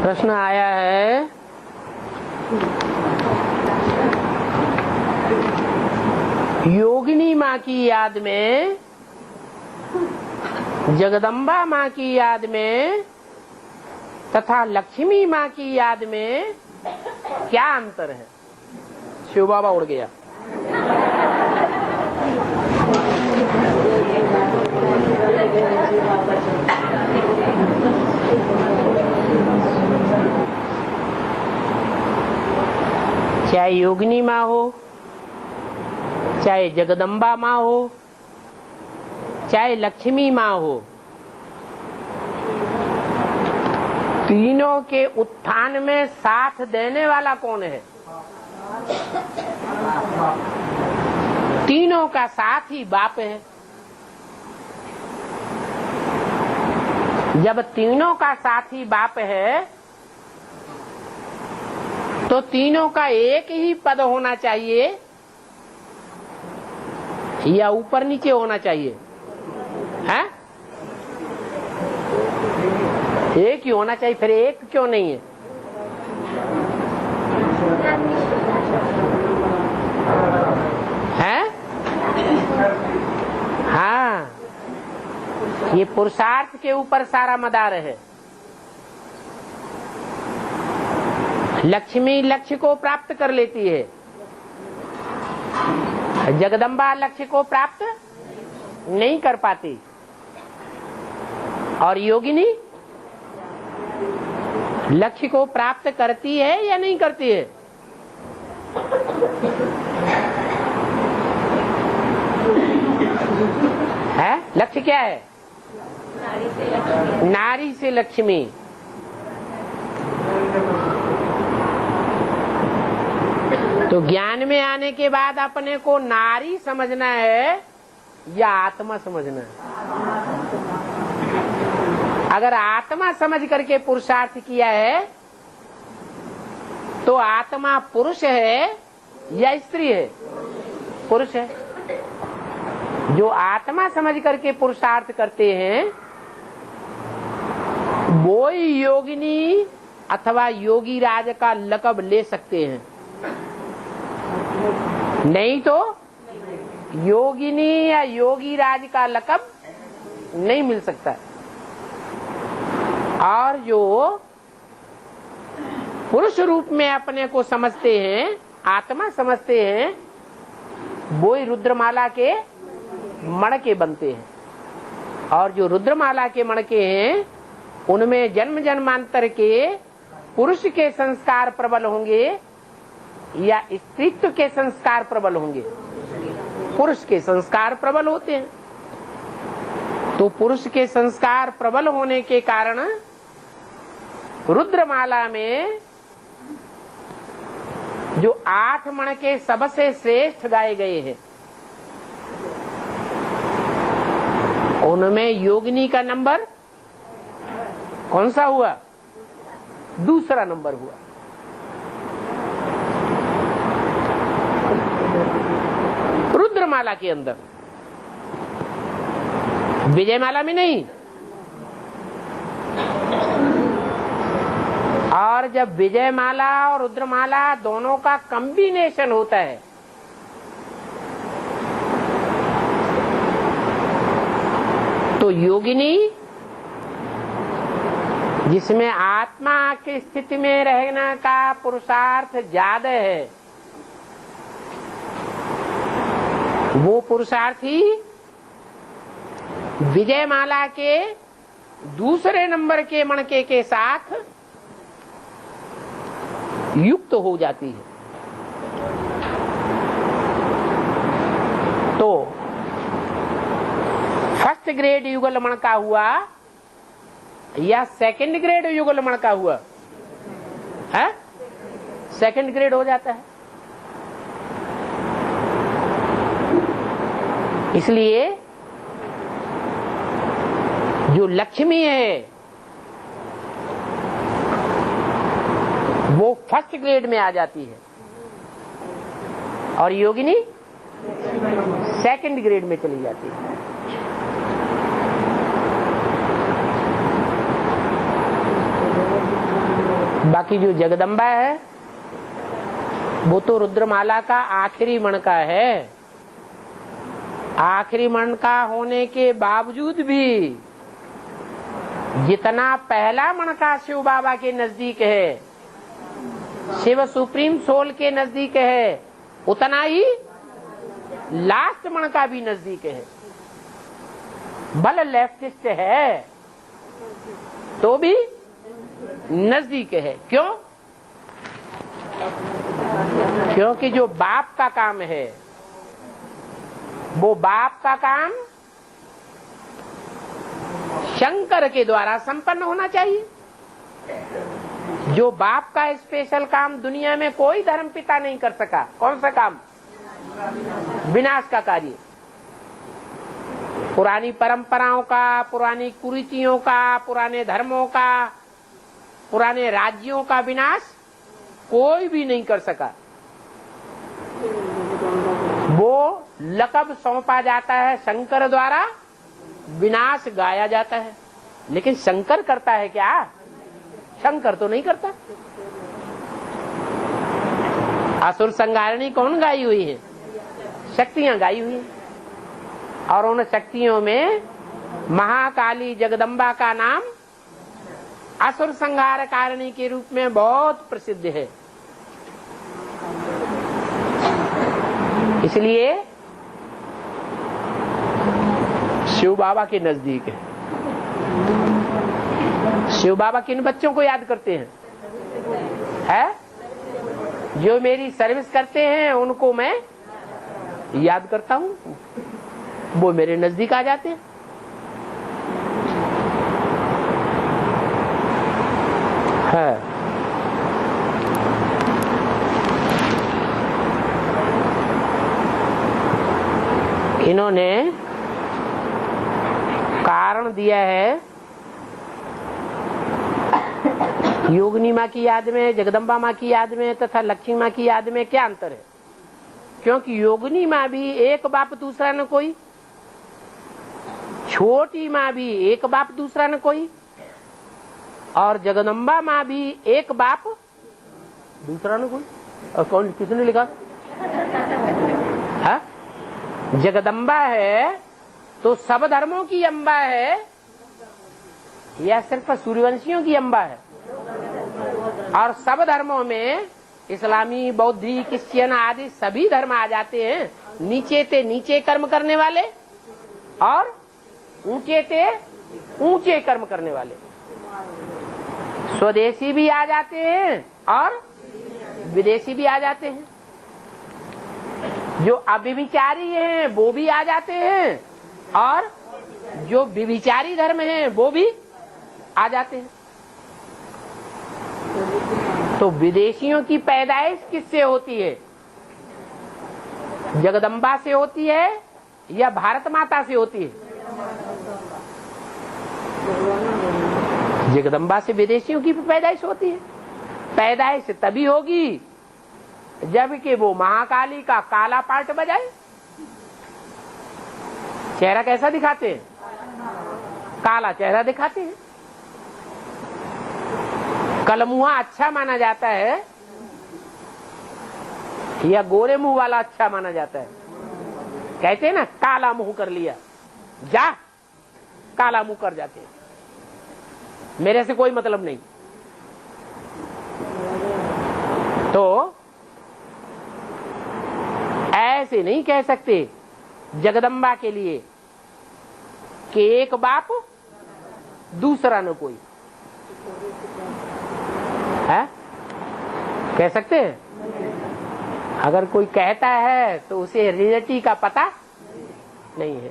प्रश्न आया है योगिनी माँ की याद में, जगदम्बा माँ की याद में तथा लक्ष्मी माँ की याद में क्या अंतर है? शिव बाबा उड़ गया। चाहे योगिनी माँ हो, चाहे जगदम्बा माँ हो, चाहे लक्ष्मी माँ हो, तीनों के उत्थान में साथ देने वाला कौन है? तीनों का साथ ही बाप है। जब तीनों का साथी बाप है तो तीनों का एक ही पद होना चाहिए या ऊपर नीचे होना चाहिए? है एक ही होना चाहिए, फिर एक क्यों नहीं है? हैं? हाँ, ये पुरुषार्थ के ऊपर सारा मदार है। लक्ष्मी लक्ष्य को प्राप्त कर लेती है, जगदम्बा लक्ष्य को प्राप्त नहीं कर पाती, और योगिनी लक्ष्य को प्राप्त करती है या नहीं करती है? है? लक्ष्य क्या है? नारी से लक्ष्मी। तो ज्ञान में आने के बाद अपने को नारी समझना है या आत्मा समझना है? अगर आत्मा समझ करके पुरुषार्थ किया है तो आत्मा पुरुष है या स्त्री है? पुरुष है। जो आत्मा समझ करके पुरुषार्थ करते हैं वो ही योगिनी अथवा योगी राज का लक़ब ले सकते हैं, नहीं तो योगिनी या योगी राज का लक़ब नहीं मिल सकता। और जो पुरुष रूप में अपने को समझते हैं, आत्मा समझते हैं, वो ही रुद्रमाला के मणके बनते हैं। और जो रुद्रमाला के मणके हैं उनमें जन्म जन्मांतर के पुरुष के संस्कार प्रबल होंगे या स्त्रीत्व के संस्कार प्रबल होंगे? पुरुष के संस्कार प्रबल होते हैं। तो पुरुष के संस्कार प्रबल होने के कारण रुद्रमाला में जो 8 मणके सबसे श्रेष्ठ गाए गए हैं उनमें योगिनी का नंबर कौन सा हुआ? दूसरा नंबर हुआ। रुद्रमाला के अंदर, विजयमाला में नहीं। और जब विजयमाला और रुद्रमाला दोनों का कॉम्बिनेशन होता है तो योगिनी जिसमें आत्मा की स्थिति में रहने का पुरुषार्थ ज्यादा है वो पुरुषार्थी विजयमाला के दूसरे नंबर के मणके के साथ युक्त हो जाती है। तो फर्स्ट ग्रेड युगल मणका हुआ या सेकंड ग्रेड युगल मणका हुआ? है? सेकंड ग्रेड हो जाता है। इसलिए जो लक्ष्मी है वो फर्स्ट ग्रेड में आ जाती है और योगिनी सेकंड ग्रेड में चली जाती है। बाकी जो जगदम्बा है वो तो रुद्रमाला का आखिरी मणका है। आखिरी मणका होने के बावजूद भी जितना पहला मणका शिव बाबा के नजदीक है, शिव सुप्रीम सोल के नजदीक है, उतना ही लास्ट मणका भी नजदीक है। भले लेफ्टिस्ट है तो भी नजदीक है। क्यों? क्योंकि जो बाप का काम है वो बाप का काम शंकर के द्वारा संपन्न होना चाहिए। जो बाप का स्पेशल काम दुनिया में कोई धर्म पिता नहीं कर सका। कौन सा काम? विनाश का कार्य। पुरानी परंपराओं का, पुरानी कुरीतियों का, पुराने धर्मों का, पुराने राज्यों का विनाश कोई भी नहीं कर सका। वो लक़ब सौंपा जाता है शंकर द्वारा, विनाश गाया जाता है। लेकिन शंकर करता है क्या? शंकर तो नहीं करता। असुर संहारिणी कौन गाई हुई है? शक्तियां गाई हुई है। और उन शक्तियों में महाकाली जगदम्बा का नाम असुर संहार कारिणी के रूप में बहुत प्रसिद्ध है। इसलिए शिव बाबा के नजदीक है। शिव बाबा किन बच्चों को याद करते हैं? जो मेरी सर्विस करते हैं उनको मैं याद करता हूं, वो मेरे नजदीक आ जाते हैं। इन्होंने कारण दिया है योगिनी माँ की याद में, जगदम्बा माँ की याद में तथा लक्ष्मी माँ की याद में क्या अंतर है? क्योंकि योगिनी माँ भी एक बाप दूसरा न कोई, छोटी माँ भी एक बाप दूसरा न कोई, और जगदम्बा माँ भी एक बाप दूसरा न कोई। और कौन, किसने लिखा? हा? जगदम्बा है तो सब धर्मों की अम्बा है या सिर्फ सूर्यवंशियों की अम्बा है? और सब धर्मों में इस्लामी, बौद्धी, क्रिश्चियन आदि सभी धर्म आ जाते हैं। नीचे ते नीचे कर्म करने वाले और ऊंचे ते ऊंचे कर्म करने वाले। स्वदेशी भी आ जाते हैं और विदेशी भी आ जाते हैं। जो अव्यभिचारी हैं वो भी आ जाते हैं और जो व्यभिचारी धर्म हैं वो भी आ जाते हैं। तो विदेशियों की पैदाइश किससे होती है? जगदम्बा से होती है या भारत माता से होती है? जगदम्बा से विदेशियों की पैदाइश होती है। पैदाइश तभी होगी जब कि वो महाकाली का काला पार्ट बजाए। चेहरा कैसा दिखाते हैं? काला चेहरा दिखाते हैं। कलमुहा अच्छा माना जाता है या गोरे मुंह वाला अच्छा माना जाता है? कहते हैं ना, काला मुंह कर लिया, जा काला मुंह कर जाते हैं, मेरे से कोई मतलब नहीं। तो ऐसे नहीं कह सकते जगदम्बा के लिए कि एक बाप दूसरा न कोई है। कह सकते हैं? अगर कोई कहता है तो उसे रियलिटी का पता नहीं है।